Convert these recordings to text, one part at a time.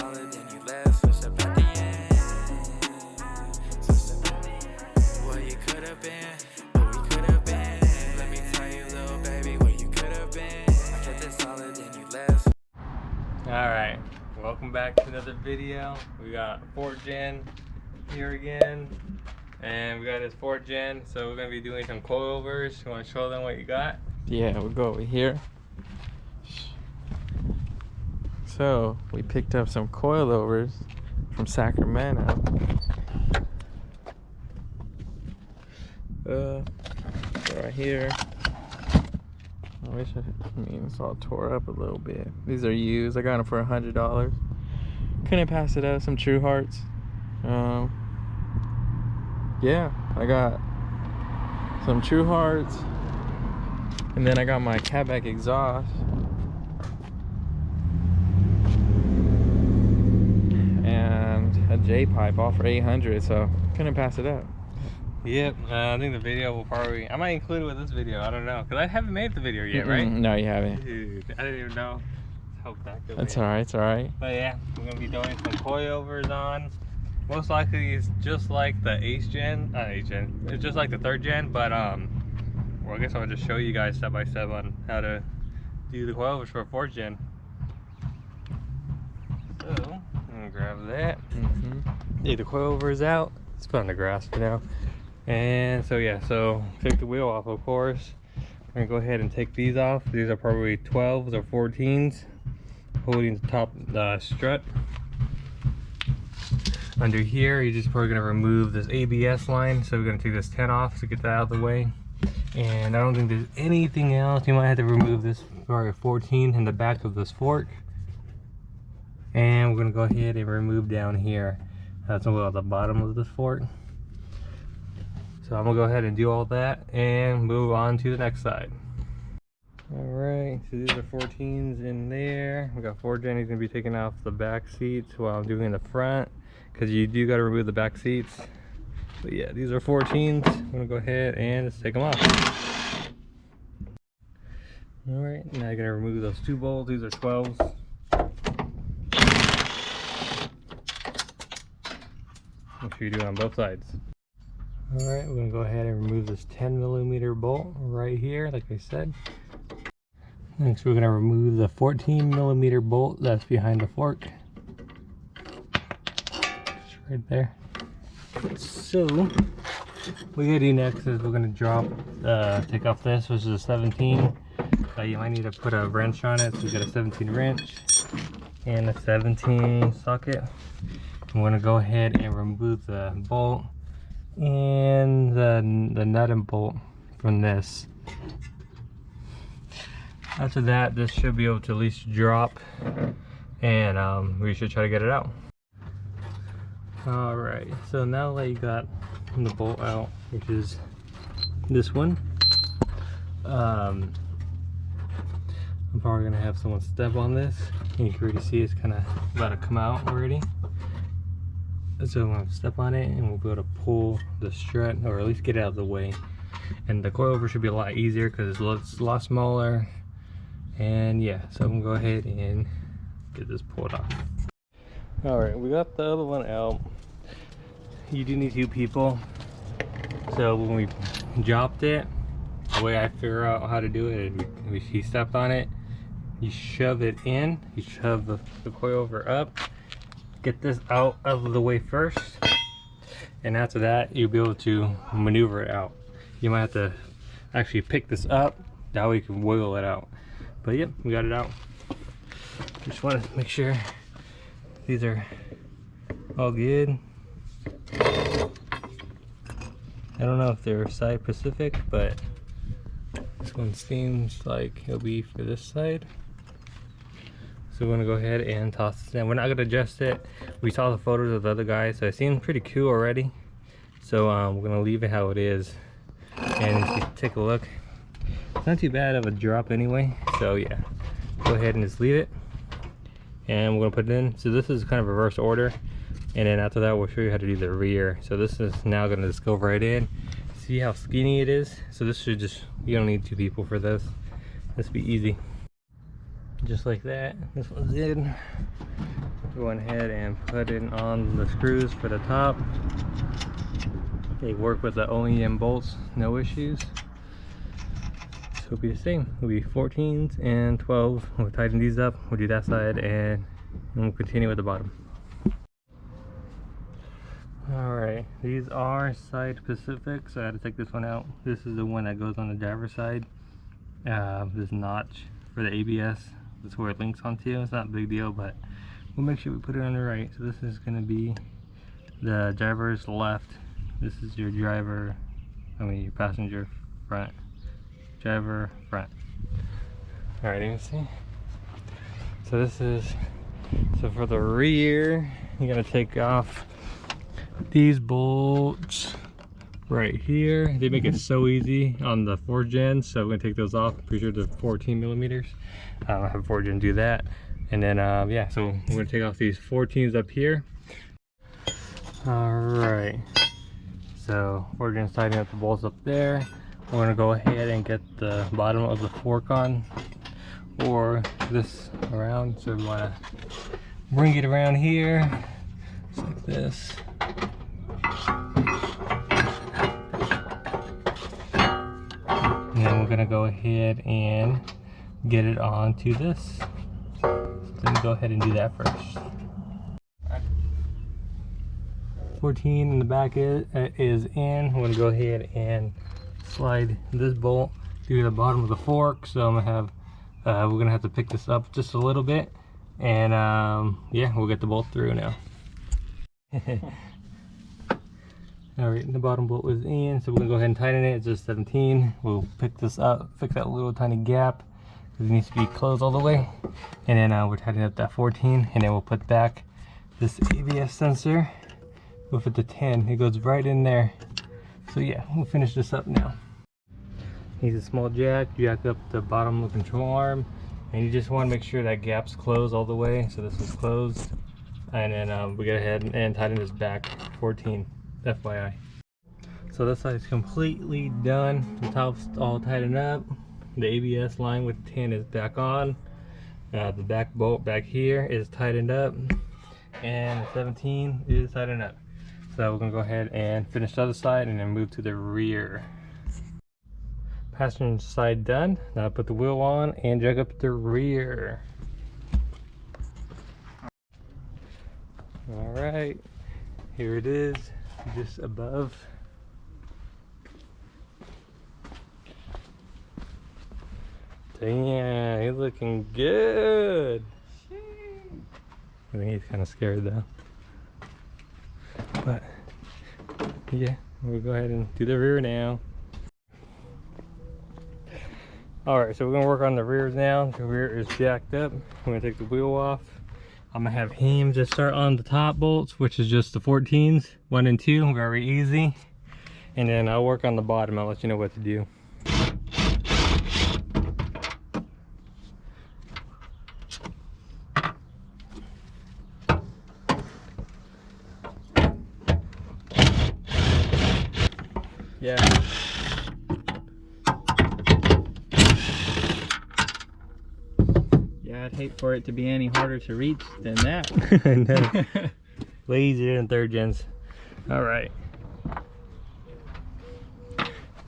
solid, then you left. Switched up at the end. Switched up at the end. What you could have been, what we could have been. Let me tell you, little baby, what you could have been. I kept it solid, then you left. Alright, welcome back to another video. We got Ford Gen here again. And we got this Ford Gen, so we're going to be doing some coilovers. You want to show them what you got? Yeah, we'll go over here. So, we picked up some coilovers from Sacramento. Right here. I mean, it's all tore up a little bit. These are used. I got them for $100. Couldn't pass it up. Some True Hearts. Yeah, I got some True Hearts, and then I got my catback exhaust, and a J pipe, all for $800. So couldn't pass it up. Yep, I think the video will probably, I might include it with this video, I don't know, because I haven't made the video yet, right? No, you haven't. Dude, I didn't even know how back it That's alright, it's alright. But yeah, we're going to be doing some coilovers on. Most likely it's just like the Ace Gen, not Ace Gen, it's just like the 3rd Gen, but well, I guess I'll just show you guys step by step on how to do the coilovers for a 4th Gen. So, I'm going to grab that. Take the coilovers out. Let's put on the grass for now. And so yeah, so take the wheel off, of course. We're gonna go ahead and take these off. These are probably 12s or 14s, holding the top strut. Under here, you're just probably gonna remove this ABS line. So we're gonna take this 10 off to get that out of the way. And I don't think there's anything else. You might have to remove this probably 14 in the back of this fork. And we're gonna go ahead and remove down here. That's at the bottom of this fork. So I'm gonna go ahead and do all that and move on to the next side. Alright, so these are 14s in there. We got 4 Gen. He's gonna be taking off the back seats while I'm doing the front, because you do gotta remove the back seats. But yeah, these are 14s. I'm gonna go ahead and just take them off. Alright, now I'm gonna remove those 2 bolts. These are 12s. Make sure you do it on both sides. Alright, we're going to go ahead and remove this 10mm bolt right here, like I said. Next, we're going to remove the 14mm bolt that's behind the fork. Just right there. So, what we're going to do next is we're going to take off this, which is a 17. You might need to put a wrench on it, so we got a 17 wrench and a 17 socket. I'm going to go ahead and remove the bolt and the nut and bolt from this. After that, this should be able to at least drop, and we should try to get it out. Alright, so now that you got the bolt out, which is this one, I'm probably going to have someone step on this. You can already see it's kind of about to come out already. So I'm going to step on it and we'll be able to pull the strut, or at least get it out of the way. And the coilover should be a lot easier because it's a lot smaller. And yeah, so I'm going to go ahead and get this pulled off. Alright, we got the other one out. You do need 2 people. So when we dropped it, the way I figure out how to do it is he stepped on it, you shove it in, you shove the coilover up. Get this out of the way first, and after that you'll be able to maneuver it out. You might have to actually pick this up, that way you can wiggle it out. But yep, we got it out. Just want to make sure these are all good. I don't know if they're side specific, but this one seems like it'll be for this side. So we're gonna go ahead and toss this in. We're not gonna adjust it. We saw the photos of the other guys, so it seemed pretty cool already. So we're gonna leave it how it is. And if you take a look, it's not too bad of a drop anyway. So yeah, go ahead and just leave it. And we're gonna put it in. So this is kind of reverse order. And then after that, we'll show you how to do the rear. So this is now gonna just go right in. See how skinny it is? So this should just, you don't need 2 people for this. This be easy. Just like that. This one's in. Go ahead and put it on the screws for the top. They work with the OEM bolts, no issues. So it'll be the same. It'll be 14s and 12s. We'll tighten these up. We'll do that side and we'll continue with the bottom. Alright, these are side Pacific, so I had to take this one out. This is the one that goes on the driver's side. This notch for the ABS, that's where it links onto. It's not a big deal, but we'll make sure we put it on the right. So this is going to be the driver's left. This is your driver, your passenger front. Driver front. Alright, you can see. So this is, so for the rear, you're going to take off these bolts right here. They make it so easy on the 4th gen, so we're gonna take those off. I'm pretty sure they're 14 millimeters. I have 4th gen do that, and then yeah, so we're gonna take off these 14s up here. All right, so 4th gen's tightening up the bolts up there. We're gonna go ahead and get the bottom of the fork on, or this around. So we wanna bring it around here, just like this. And then we're gonna go ahead and get it onto this. So let me go ahead and do that first. 14 in the back is in. I'm gonna go ahead and slide this bolt through the bottom of the fork. So I'm gonna have, we're gonna have to pick this up just a little bit, and yeah, we'll get the bolt through now. Alright, the bottom bolt was in, so we're gonna go ahead and tighten it. It's just 17. We'll pick this up, fix that little tiny gap because it needs to be closed all the way, and then we're tightening up that 14, and then we'll put back this ABS sensor with the 10. It goes right in there. So yeah, we'll finish this up now. Needs a small jack up the bottom of the control arm, and you just want to make sure that gap's closed all the way. So this is closed, and then we go ahead and tighten this back 14. FYI. So this side's completely done. The top's all tightened up. The ABS line with 10 is back on. The back bolt back here is tightened up, and the 17 is tightened up. So we're gonna go ahead and finish the other side and then move to the rear. Passenger side done. Now put the wheel on and jack up the rear. All right, here it is. Just above. Damn, he's looking good. I think he's kind of scared though. But yeah, we'll go ahead and do the rear now. Alright, so we're gonna work on the rear now. The rear is jacked up. I'm gonna take the wheel off. I'm gonna have him just start on the top bolts, which is just the 14s, 1 and 2, very easy. And then I'll work on the bottom. I'll let you know what to do. Yeah. I'd hate for it to be any harder to reach than that. I know. Way easier than 3rd gens. Alright.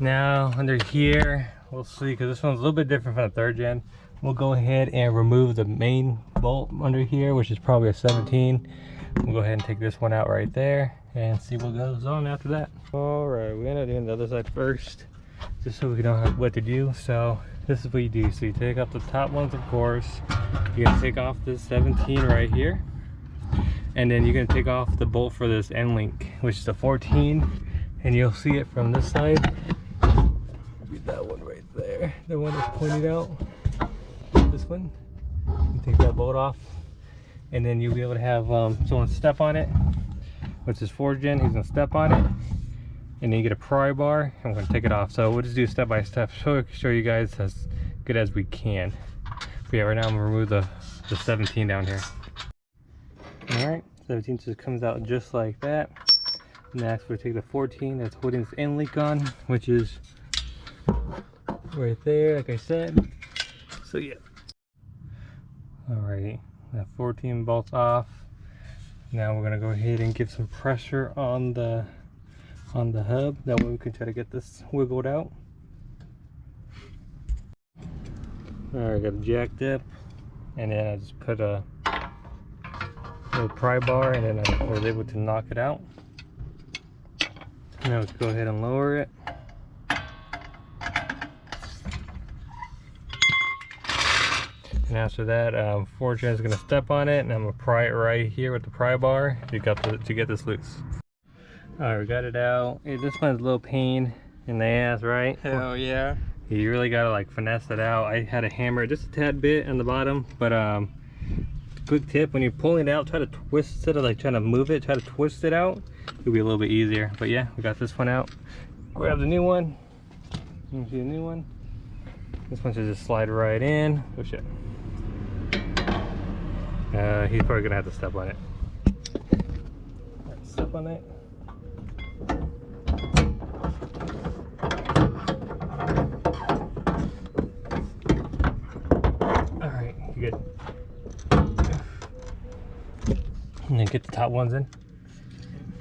Now under here, we'll see, because this one's a little bit different from the 3rd gen. We'll go ahead and remove the main bolt under here, which is probably a 17. We'll go ahead and take this one out right there and see what goes on after that. Alright, we're gonna do the other side first, just so we know what to do. So this is what you do. So you take off the top ones, of course. You're gonna take off this 17 right here, and then you're gonna take off the bolt for this end link, which is a 14, and you'll see it from this side. Maybe that one right there, the one that's pointed out. This one. You take that bolt off, and then you'll be able to have someone step on it, which is 4th gen. He's gonna step on it, and then you get a pry bar. I'm gonna take it off. So we'll just do step by step, show you guys as good as we can. But yeah, right now I'm gonna remove the 17 down here. All right, 17 just comes out just like that. Next, we'll take the 14 that's holding this end link on, which is right there, like I said. So yeah. All right, that 14 bolts off. Now we're gonna go ahead and give some pressure on the hub. That way we can try to get this wiggled out. Alright, got it jacked up, and then I just put a little pry bar, and then I was able to knock it out. Now let's go ahead and lower it. And after that, Fortune is going to step on it, and I'm going to pry it right here with the pry bar to get this loose. Alright, we got it out. Hey, this one's a little pain in the ass, right? Hell yeah. You really got to like finesse it out. I had to hammer it just a tad bit on the bottom, but quick tip, when you're pulling it out, try to twist, instead of like trying to move it, try to twist it out. It'll be a little bit easier. But yeah, we got this one out. Grab the new one. You see the new one? This one should just slide right in. Oh shit. He's probably gonna have to step on it. Right, step on it. Alright, you good. And then get the top ones in.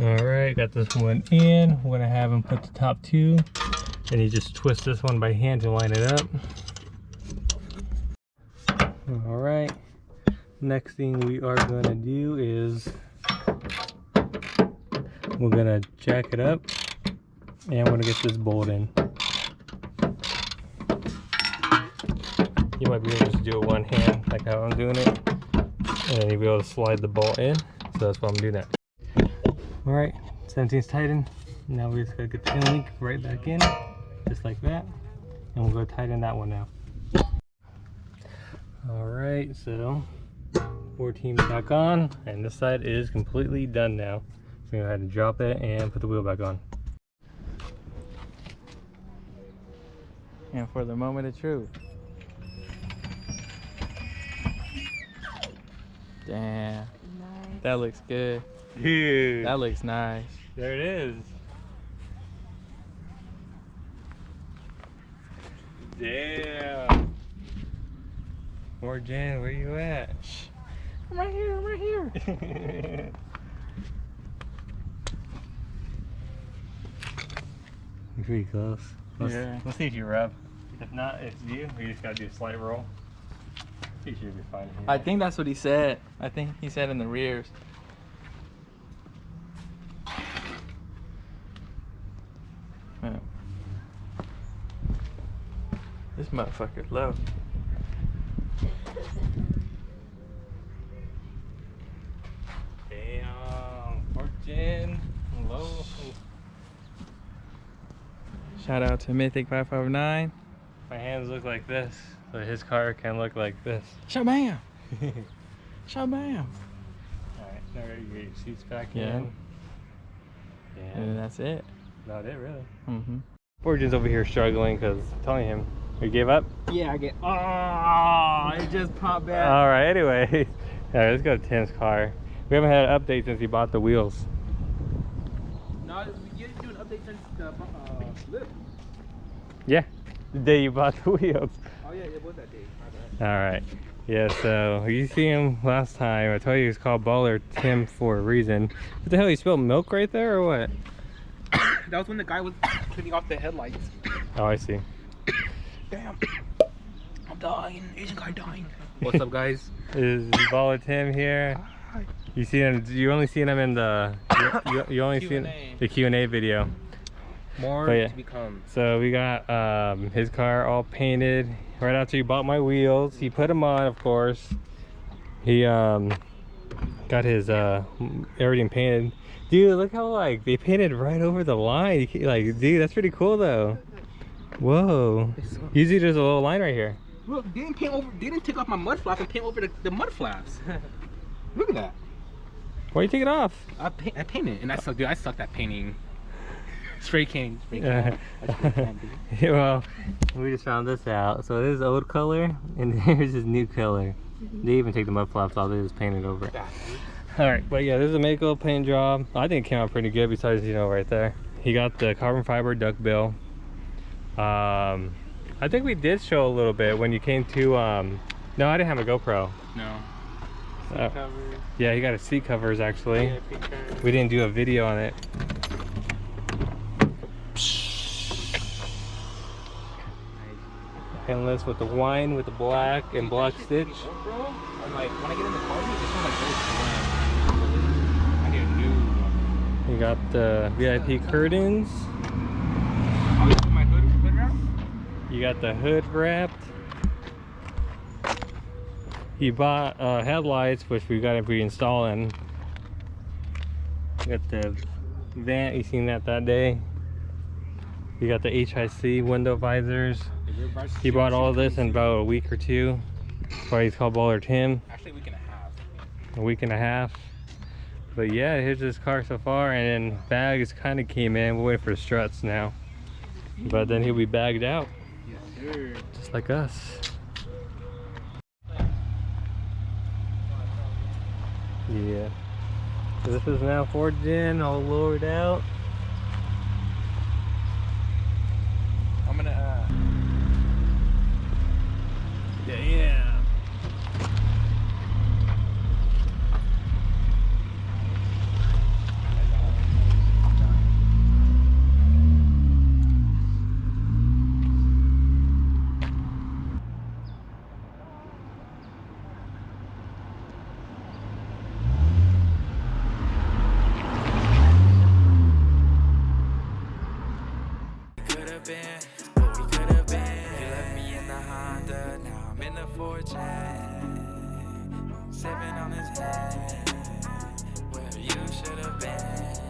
Alright, got this one in. We're gonna have him put the top two. And you just twist this one by hand to line it up. Alright. Next thing we are gonna do is we're gonna jack it up, and we're gonna get this bolt in. You might be able to just do it one hand, like how I'm doing it, and then you'll be able to slide the bolt in. So that's why I'm doing that. Alright, 17's tightened. Now we just gotta get the in link right back in, just like that, and we'll go tighten that one now. Alright, so 14 back on, and this side is completely done now. So I'm gonna go ahead and drop it and put the wheel back on. And for the moment of truth. Damn. Nice. That looks good. Dude, That looks nice. there it is. Damn. Morgan, where you at? I'm right here, I'm right here. You're pretty close. Yeah. Let's see if you rub. If not, it's you. You just gotta do a slight roll. You should be fine here. I think that's what he said. I think he said in the rears. Yeah. This motherfucker's low. Damn, Fortune, low. Shout out to Mythic 559. My hands look like this, so his car can look like this. Shabam! Shabam! Alright, now ready to get your seats back Yeah. in. And that's it. About it, really. Mm-hmm. Fortune's over here struggling because I'm telling him, you gave up? Yeah, I get. Oh, it just popped back. Alright, anyway. Alright, let's go to Tim's car. We haven't had an update since he bought the wheels. No, we didn't do an update since the flip. Yeah, the day you bought the wheels. Oh yeah, it was that day. My bad. Alright. Yeah, so you see him last time. I told you he's called Baller Tim for a reason. What the hell, you spilled milk right there or what? That was when the guy was cleaning off the headlights. Oh, I see. Damn. I'm dying. Asian guy dying. What's up, guys? Is Baller Tim here? Hi. You see him, you only seen him in the, you only seen Q&A. the Q&A video. More But yeah. to become. So we got his car all painted right after he bought my wheels. He put them on, of course. He got his everything painted. Dude, look how like they painted right over the line. Like, dude, that's pretty cool though. Whoa. Usually there's a little line right here. Look, they didn't paint over. They didn't take off my mud flaps and paint over the mud flaps. Look at that. Why you take it off? I painted, and I suck. Dude, I sucked at painting. Spray can. Spray Yeah. can. I spray can, dude. Well, we just found this out. So this is old color, and here's his new color. They even take the mud flaps off. They just painted over it. All right, but yeah, this is a Mako paint job. I think it came out pretty good. Besides, you know, right there, he got the carbon fiber duckbill. I think we did show a little bit when you came to. No, I didn't have a GoPro. No. Oh. covers, Yeah, he got his seat covers actually. VIP curtains. We didn't do a video on it. Endless with the wine with the black and black stitch. Bro, I'm like, when I get in the car, it just smells like old. I need a new one. You got the VIP curtains. Oh, you put my hood wrap? You got the hood wrapped. He bought headlights, which we got to be installing. You got the vent, you seen that day. You got the HIC window visors. He bought all of this in about a week or two. That's why he's called Baller Tim. Actually, a week and a half. A week and a half. But yeah, here's this car so far, and then bags kind of came in. We're waiting for the struts now. But then he'll be bagged out. Yes, sir. Just like us. Yeah. So this is now 4th gen, all lowered out. I'm gonna, Yeah. Could have been what we could have been. You left me in the Honda, now I'm in the 4th gen. Sipping on his hand, where you should have been.